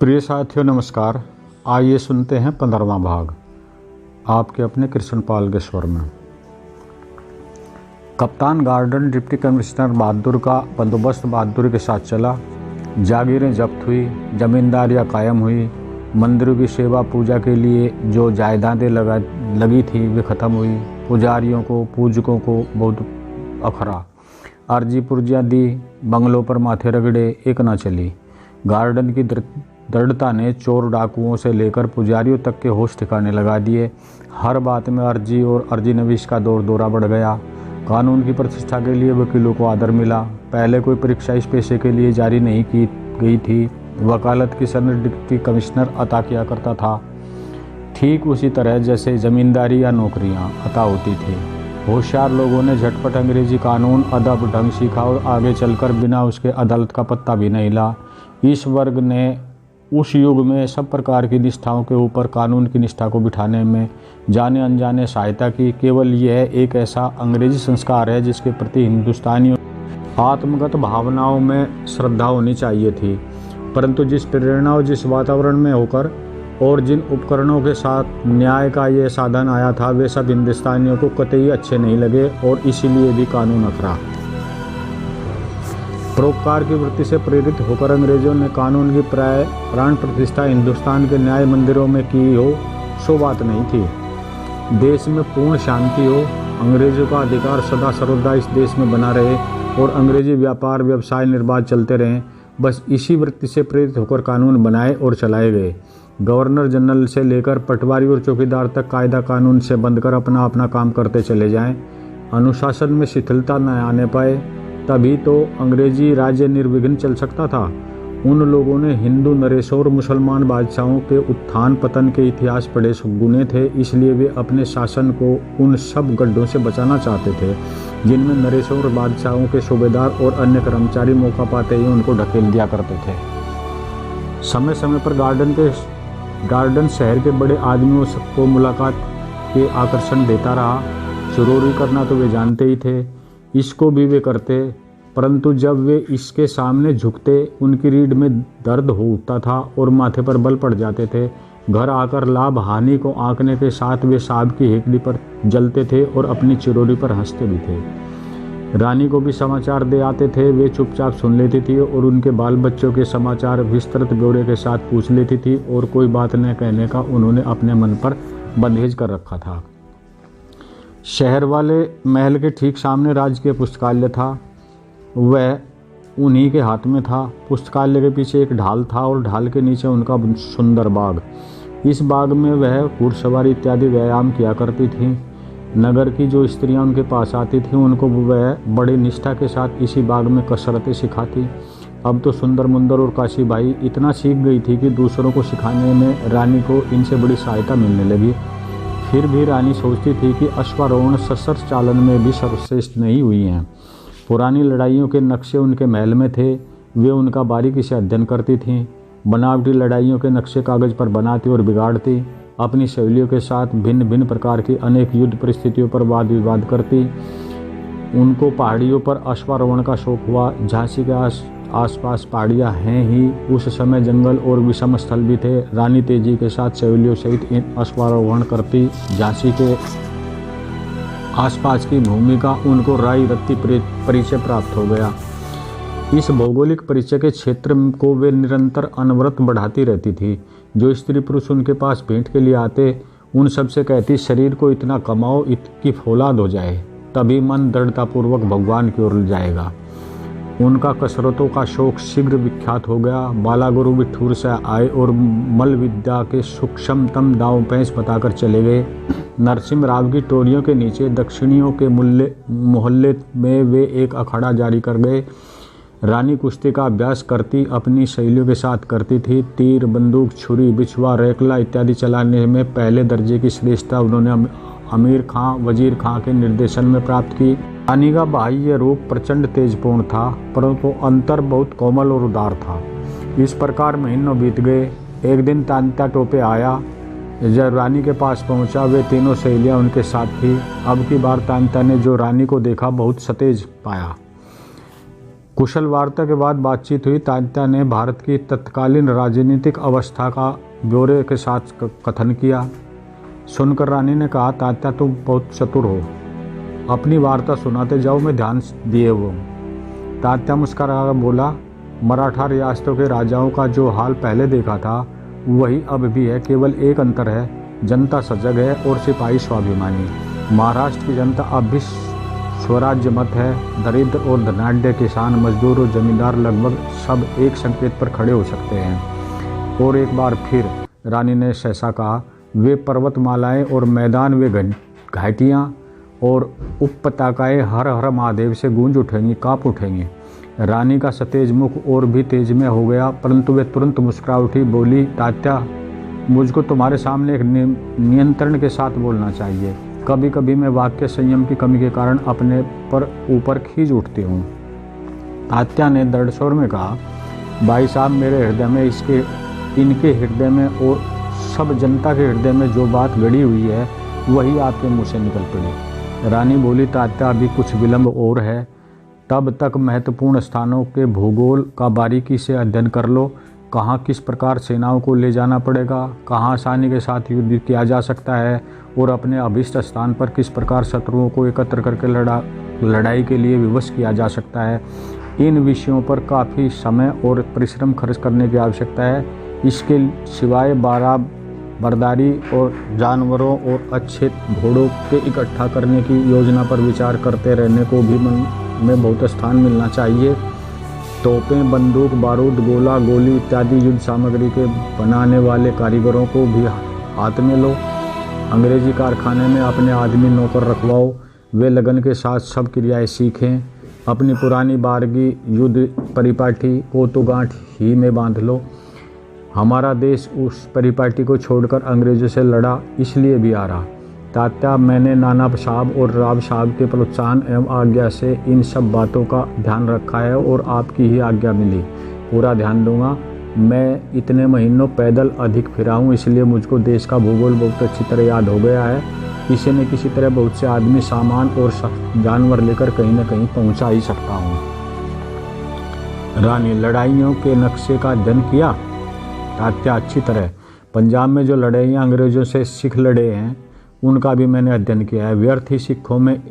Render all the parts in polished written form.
प्रिय साथियों नमस्कार। आइए सुनते हैं 15वां भाग आपके अपने कृष्णपाल के स्वर में। कप्तान गार्डन डिप्टी कमिश्नर बहादुर का बंदोबस्त बहादुरी के साथ चला। जागीरें जब्त हुई, जमींदारियाँ कायम हुई, मंदिरों की सेवा पूजा के लिए जो जायदादें लगी थी वे ख़त्म हुई। पुजारियों को पूजकों को बहुत अखरा, अर्जी पुर्जियाँ दी, बंगलों पर माथे रगड़े, एक ना चली। गार्डन की दृढ़ता ने चोर डाकुओं से लेकर पुजारियों तक के होश ठिकाने लगा दिए। हर बात में अर्जी और अर्जी नवीश का दौर दौरा बढ़ गया। कानून की प्रतिष्ठा के लिए वकीलों को आदर मिला। पहले कोई परीक्षा इस पेशे के लिए जारी नहीं की गई थी। वकालत की सनद डिप्टी कमिश्नर अता किया करता था, ठीक उसी तरह जैसे जमींदारी या नौकरियां अता होती थी। होशियार लोगों ने झटपट अंग्रेजी कानून अदब ढंग सीखा और आगे चलकर बिना उसके अदालत का पत्ता भी नहीं हिला। इस वर्ग ने उस युग में सब प्रकार की निष्ठाओं के ऊपर कानून की निष्ठा को बिठाने में जाने अनजाने सहायता की। केवल यह एक ऐसा अंग्रेजी संस्कार है जिसके प्रति हिंदुस्तानियों आत्मगत भावनाओं में श्रद्धा होनी चाहिए थी, परंतु जिस प्रेरणा और जिस वातावरण में होकर और जिन उपकरणों के साथ न्याय का ये साधन आया था वे सब हिंदुस्तानियों को कतई अच्छे नहीं लगे और इसीलिए भी कानून अखरा। परोपकार की वृत्ति से प्रेरित होकर अंग्रेजों ने कानून की प्राण प्रतिष्ठा हिंदुस्तान के न्याय मंदिरों में की हो, सो बात नहीं थी। देश में पूर्ण शांति हो, अंग्रेजों का अधिकार सदा सर्वदा इस देश में बना रहे और अंग्रेजी व्यापार व्यवसाय निर्बाध चलते रहें, बस इसी वृत्ति से प्रेरित होकर कानून बनाए और चलाए गए। गवर्नर जनरल से लेकर पटवारी और चौकीदार तक कायदा कानून से बंधकर अपना अपना काम करते चले जाएं। अनुशासन में शिथिलता न आने पाए, तभी तो अंग्रेजी राज्य निर्विघ्न चल सकता था। उन लोगों ने हिंदू नरेशों और मुसलमान बादशाहों के उत्थान पतन के इतिहास पढ़े गुने थे, इसलिए वे अपने शासन को उन सब गड्ढों से बचाना चाहते थे जिनमें नरेशों और बादशाहों के सूबेदार और अन्य कर्मचारी मौका पाते ही उनको ढकेल दिया करते थे। समय समय पर गार्डन शहर के बड़े आदमियों को मुलाकात के आकर्षण देता रहा। चोरी करना तो वे जानते ही थे, इसको भी वे करते, परंतु जब वे इसके सामने झुकते उनकी रीढ़ में दर्द हो उठता था और माथे पर बल पड़ जाते थे। घर आकर लाभ हानि को आंकने के साथ वे सांप की हेकड़ी पर जलते थे और अपनी चिरोरी पर हंसते भी थे। रानी को भी समाचार दे आते थे, वे चुपचाप सुन लेती थी और उनके बाल बच्चों के समाचार विस्तृत ब्यौरे के साथ पूछ लेती थी और कोई बात न कहने का उन्होंने अपने मन पर बंधेज कर रखा था। शहर वाले महल के ठीक सामने राजकीय पुस्तकालय था, वह उन्हीं के हाथ में था। पुस्तकालय के पीछे एक ढाल था और ढाल के नीचे उनका सुंदर बाग। इस बाग में वह घुड़सवारी इत्यादि व्यायाम किया करती थी। नगर की जो स्त्रियां उनके पास आती थीं उनको वह बड़ी निष्ठा के साथ इसी बाग में कसरतें सिखाती। अब तो सुंदर मुंदर और काशी बाई इतना सीख गई थी कि दूसरों को सिखाने में रानी को इनसे बड़ी सहायता मिलने लगी। फिर भी रानी सोचती थी कि अश्वारोहण सशस्त्र चालन में भी सर्वश्रेष्ठ नहीं हुई हैं। पुरानी लड़ाइयों के नक्शे उनके महल में थे, वे उनका बारीकी से अध्ययन करती थीं। बनावटी लड़ाइयों के नक्शे कागज़ पर बनाती और बिगाड़ती। अपनी सहेलियों के साथ भिन्न भिन्न प्रकार की अनेक युद्ध परिस्थितियों पर वाद विवाद करती। उनको पहाड़ियों पर अश्वारोहण का शौक हुआ। झांसी के आसपास पहाड़ियाँ हैं ही, उस समय जंगल और विषम स्थल भी थे। रानी तेजी के साथ सहेलियों सहित इन अश्वारोहण करती। झांसी के आसपास की भूमि का उनको राय रत्ती परिचय प्राप्त हो गया। इस भौगोलिक परिचय के क्षेत्र को वे निरंतर अनवरत बढ़ाती रहती थी। जो स्त्री पुरुष उनके पास भेंट के लिए आते उन सब से कहती, शरीर को इतना कमाओ कि फौलाद हो जाए, तभी मन दृढ़तापूर्वक भगवान की ओर जाएगा। उनका कसरतों का शौक शीघ्र विख्यात हो गया। बालागुरु बिठूर से आए और मल विद्या के सूक्ष्मतम दांव पैंच बताकर चले गए। नरसिंह राव की टोलियों के नीचे दक्षिणियों के मोहल्ले में वे एक अखाड़ा जारी कर गए। रानी कुश्ती का अभ्यास करती अपनी सहेलियों के साथ करती थी। तीर, बंदूक, छुरी, बिछुआ, रैकला इत्यादि चलाने में पहले दर्जे की श्रेष्ठता उन्होंने अमीर खां, वजीर खां के निर्देशन में प्राप्त की। रानी का बाह्य रूप प्रचंड तेजपूर्ण था, परंतु अंतर बहुत कोमल और उदार था। इस प्रकार महीनों बीत गए। एक दिन तांत्या टोपे आया। जब रानी के पास पहुंचा, वे तीनों सहेलियां उनके साथ थी। अब की बार तांत्या ने जो रानी को देखा बहुत सतेज पाया। कुशल वार्ता के बाद बातचीत हुई। तात्या ने भारत की तत्कालीन राजनीतिक अवस्था का ब्यौरे के साथ कथन किया। सुनकर रानी ने कहा, तात्या तुम बहुत चतुर हो, अपनी वार्ता सुनाते जाओ, मैं ध्यान दिए हुआ हूँ। तात्या मुस्कुराकर बोला, मराठा रियासतों के राजाओं का जो हाल पहले देखा था वही अब भी है, केवल एक अंतर है, जनता सजग है और सिपाही स्वाभिमानी। महाराष्ट्र की जनता अब भी स्वराज्य मत है। दरिद्र और धनाढ्य, किसान, मजदूर और जमींदार लगभग सब एक संकेत पर खड़े हो सकते हैं। और एक बार फिर रानी ने सहसा कहा, वे पर्वतमालाएं और मैदान, वे घाटियाँ और उपत्यकाएं हर हर महादेव से गूंज उठेंगी, काँप उठेंगी। रानी का सतेज मुख और भी तेजमय हो गया, परंतु वे तुरंत मुस्कुरा उठी, बोली, तात्या मुझको तुम्हारे सामने एक नियंत्रण के साथ बोलना चाहिए। कभी कभी मैं वाक्य संयम की कमी के कारण अपने पर ऊपर खींच उठती हूँ। तात्या ने दृढ़ स्वर में कहा, भाई साहब, मेरे हृदय में, इनके हृदय में और सब जनता के हृदय में जो बात गड़ी हुई है वही आपके मुँह से निकल पड़ी। रानी बोली, तात्या अभी कुछ विलंब और है, तब तक महत्वपूर्ण स्थानों के भूगोल का बारीकी से अध्ययन कर लो। कहाँ किस प्रकार सेनाओं को ले जाना पड़ेगा, कहाँ आसानी के साथ युद्ध किया जा सकता है और अपने अभिष्ट स्थान पर किस प्रकार शत्रुओं को एकत्र करके लड़ाई के लिए विवश किया जा सकता है। इन विषयों पर काफ़ी समय और परिश्रम खर्च करने की आवश्यकता है। इसके सिवाय बर्दारी और जानवरों और अच्छे घोड़ों के इकट्ठा करने की योजना पर विचार करते रहने को भी मन में बहुत स्थान मिलना चाहिए। तोपें, बंदूक, बारूद, गोला, गोली इत्यादि युद्ध सामग्री के बनाने वाले कारीगरों को भी हाथ में लो। अंग्रेजी कारखाने में अपने आदमी नौकर रखवाओ, वे लगन के साथ सब क्रियाएं सीखें। अपनी पुरानी बारगी युद्ध परिपाटी को तो गांठ ही में बांध लो। हमारा देश उस परिपाटी को छोड़कर अंग्रेजों से लड़ा इसलिए भी आ रहा। तात्या, मैंने नाना साहब और राव साहब के प्रोत्साहन एवं आज्ञा से इन सब बातों का ध्यान रखा है और आपकी ही आज्ञा मिली पूरा ध्यान दूंगा। मैं इतने महीनों पैदल अधिक फिरा हूँ, इसलिए मुझको देश का भूगोल बहुत अच्छी तरह याद हो गया है। किसी न किसी तरह बहुत से आदमी, सामान और जानवर लेकर कहीं न कहीं पहुँचा ही सकता हूँ। रानी, लड़ाइयों के नक्शे का अध्ययन किया? तात्या, अच्छी तरह। पंजाब में जो लड़ाइयाँ अंग्रेज़ों से सिख लड़े हैं उनका भी मैंने अध्ययन किया है। व्यर्थ ही सिखों में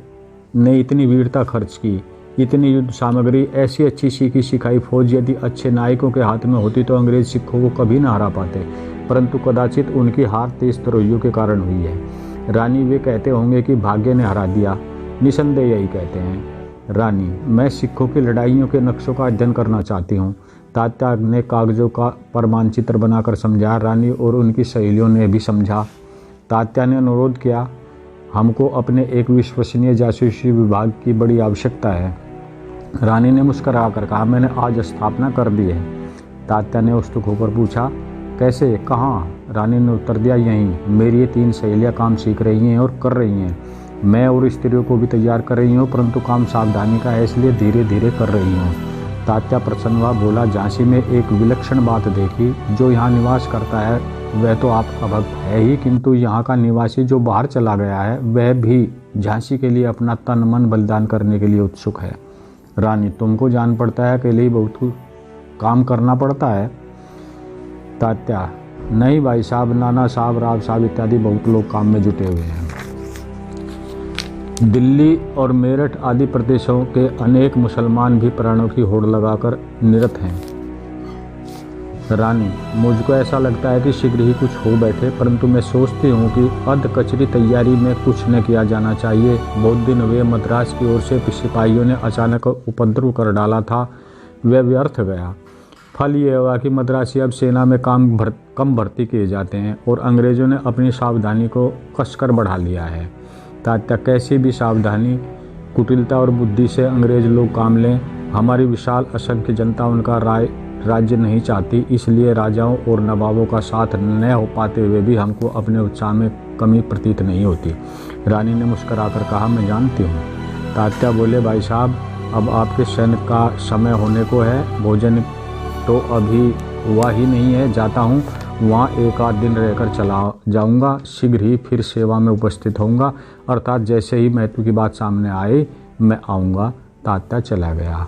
ने इतनी वीरता खर्च की, इतनी युद्ध सामग्री, ऐसी अच्छी सीखी सिखाई फौज यदि अच्छे नायकों के हाथ में होती तो अंग्रेज सिखों को कभी न हरा पाते, परंतु कदाचित उनकी हार तेज तरोइयों के कारण हुई है। रानी, वे कहते होंगे कि भाग्य ने हरा दिया। निसंदेह यही कहते हैं। रानी, मैं सिखों की लड़ाइयों के नक्शों का अध्ययन करना चाहती हूँ। तात्या ने कागजों का पर मानचित्र बनाकर समझा। रानी और उनकी सहेलियों ने भी समझा। तात्या ने अनुरोध किया, हमको अपने एक विश्वसनीय जासूसी विभाग की बड़ी आवश्यकता है। रानी ने मुस्कुरा कर कहा, मैंने आज स्थापना कर दी है। तात्या ने उत्सुक होकर पूछा, कैसे, कहाँ? रानी ने उत्तर दिया, यहीं। मेरी ये 3 सहेलियाँ काम सीख रही हैं और कर रही हैं। मैं और स्त्रियों को भी तैयार कर रही हूँ, परंतु काम सावधानी का है, इसलिए धीरे धीरे कर रही हूँ। तात्या प्रसन्न हुआ, बोला, झांसी में एक विलक्षण बात देखी। जो यहाँ निवास करता है वह तो आपका भक्त है ही, किंतु यहाँ का निवासी जो बाहर चला गया है वह भी झांसी के लिए अपना तन मन बलिदान करने के लिए उत्सुक है। रानी, तुमको जान पड़ता है, अकेले ही बहुत काम करना पड़ता है। तात्या, नहीं भाई साहब, नाना साहब, राव साहब इत्यादि बहुत लोग काम में जुटे हुए हैं। दिल्ली और मेरठ आदि प्रदेशों के अनेक मुसलमान भी प्राणों की होड़ लगाकर निरत हैं। रानी, मुझको ऐसा लगता है कि शीघ्र ही कुछ हो बैठे, परंतु मैं सोचती हूँ कि अध कचरी तैयारी में कुछ न किया जाना चाहिए। बहुत दिन हुए मद्रास की ओर से सिपाहियों ने अचानक उपद्रव कर डाला था, वह व्यर्थ गया। फल ये हुआ कि मद्रासी अब सेना में कम भर्ती किए जाते हैं और अंग्रेज़ों ने अपनी सावधानी को कसकर बढ़ा लिया है। तात्या, कैसी भी सावधानी, कुटिलता और बुद्धि से अंग्रेज लोग काम लें। हमारी विशाल असंख्य जनता उनका राज्य नहीं चाहती, इसलिए राजाओं और नवाबों का साथ न हो पाते हुए भी हमको अपने उत्साह में कमी प्रतीत नहीं होती। रानी ने मुस्कुराकर कहा, मैं जानती हूँ। तात्या बोले, भाई साहब, अब आपके शयन का समय होने को है। भोजन तो अभी हुआ ही नहीं है, जाता हूँ, वहाँ 1 आध दिन रहकर चला जाऊँगा, शीघ्र ही फिर सेवा में उपस्थित होऊंगा, अर्थात जैसे ही महत्व की बात सामने आए मैं आऊँगा। तात्या चला गया।